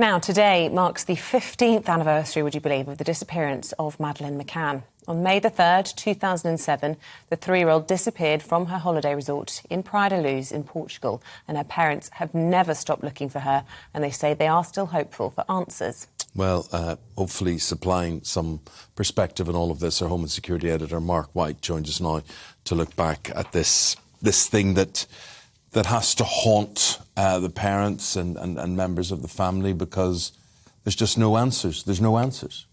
Now, today marks the 15th anniversary, would you believe, of the disappearance of Madeleine McCann. On May the 3rd, 2007, the 3-year-old disappeared from her holiday resort in Praia da Luz in Portugal, and her parents have never stopped looking for her, and they say they are still hopeful for answers. Well, hopefully supplying some perspective on all of this, our Home and Security editor Mark White joins us now to look back at this thing that has to haunt the parents and members of the family, because there's just no answers. There's no answers.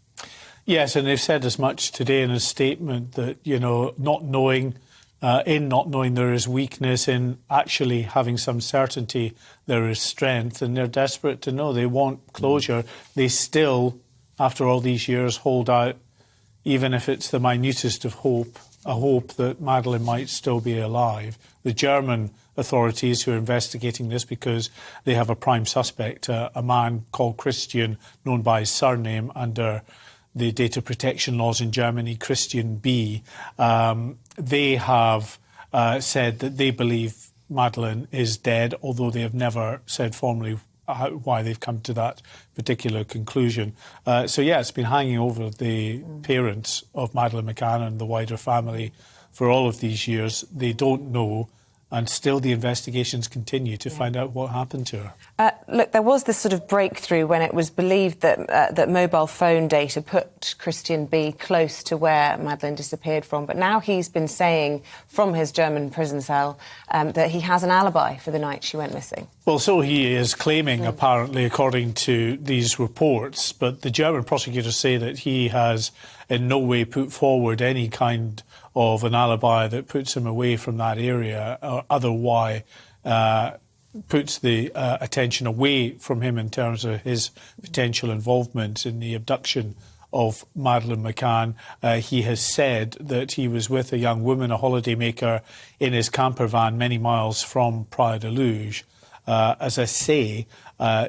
Yes, and they've said as much today in a statement that, not knowing there is weakness, in actually having some certainty there is strength, and they're desperate to know. They want closure. They still, after all these years, hold out, even if it's the minutest of hope, a hope that Madeleine might still be alive. The German authorities who are investigating this, because they have a prime suspect, a man called Christian, known by his surname under the data protection laws in Germany, Christian B. They have said that they believe Madeleine is dead, although they have never said formally why they've come to that particular conclusion. It's been hanging over the parents of Madeleine McCann and the wider family for all of these years. They don't know, and still the investigations continue to find out what happened to her. Look, there was this sort of breakthrough when it was believed that mobile phone data put Christian B close to where Madeleine disappeared from. But now he's been saying from his German prison cell that he has an alibi for the night she went missing. Well, so he is claiming, apparently, according to these reports. But the German prosecutors say that he has in no way put forward any kind of an alibi that puts him away from that area, or otherwise puts the attention away from him in terms of his potential involvement in the abduction of Madeleine McCann. He has said that he was with a young woman, a holidaymaker, in his camper van many miles from Praia da Luz. As I say,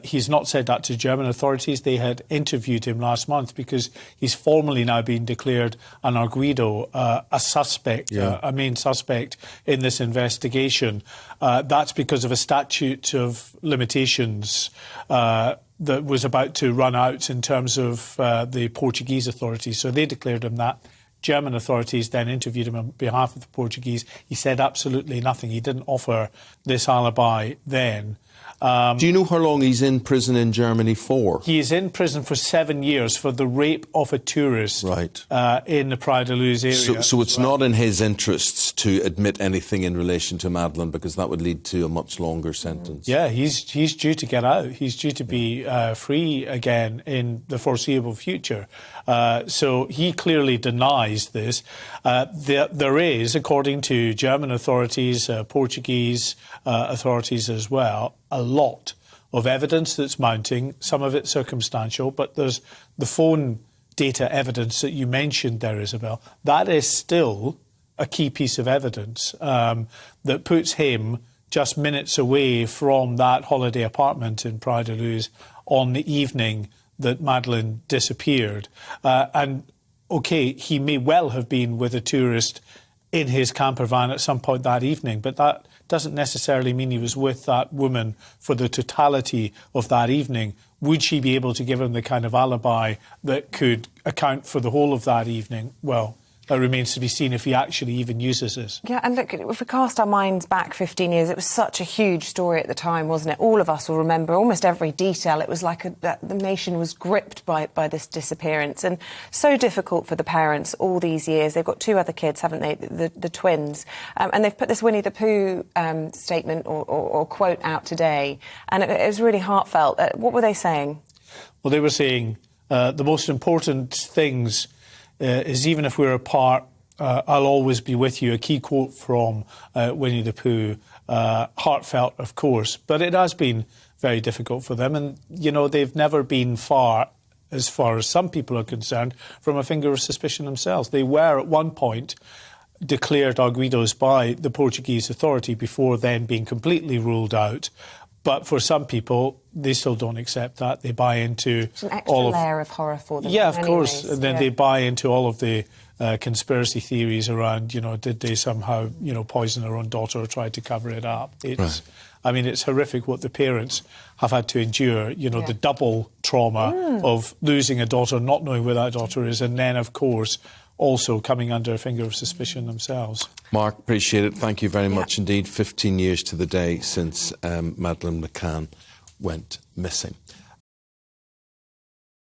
he's not said that to German authorities. They had interviewed him last month because he's formally now been declared an arguido, a suspect, a main suspect in this investigation. That's because of a statute of limitations that was about to run out in terms of the Portuguese authorities. So they declared him that. German authorities then interviewed him on behalf of the Portuguese. He said absolutely nothing. He didn't offer this alibi then. Do you know how long he's in prison in Germany for? He is in prison for 7 years for the rape of a tourist in the Praia da Luz area. So it's not in his interests to admit anything in relation to Madeleine, because that would lead to a much longer sentence. Yeah, he's due to get out. He's due to be free again in the foreseeable future. So he clearly denies this. There is, according to German authorities, Portuguese authorities as well, a lot of evidence that's mounting, some of it circumstantial, but there's the phone data evidence that you mentioned there, Isabel. That is still a key piece of evidence that puts him just minutes away from that holiday apartment in Praia da Luz on the evening that Madeleine disappeared. He may well have been with a tourist in his camper van at some point that evening, but that doesn't necessarily mean he was with that woman for the totality of that evening. Would she be able to give him the kind of alibi that could account for the whole of that evening? Well, that remains to be seen if he actually even uses this. Yeah, and look, if we cast our minds back 15 years, it was such a huge story at the time, wasn't it? All of us will remember almost every detail. It was like the nation was gripped by this disappearance, and so difficult for the parents all these years. They've got 2 other kids, haven't they, the twins, and they've put this Winnie the Pooh statement or quote out today, and it was really heartfelt. What were they saying? Well, they were saying the most important things is, even if we're apart, I'll always be with you. A key quote from Winnie the Pooh. Heartfelt, of course, but it has been very difficult for them. And, they've never been far as some people are concerned, from a finger of suspicion themselves. They were, at one point, declared arguidos by the Portuguese authority before then being completely ruled out. But for some people, they still don't accept that. They buy into it's an extra layer of horror for them. Yeah, of course. And then they buy into all of the conspiracy theories around, did they somehow, poison their own daughter or try to cover it up? It's I mean, it's horrific what the parents have had to endure, you know, the double trauma of losing a daughter, not knowing where that daughter is, and then, of course, also coming under a finger of suspicion themselves. Mark, appreciate it. Thank you very much indeed. 15 years to the day since Madeleine McCann went missing.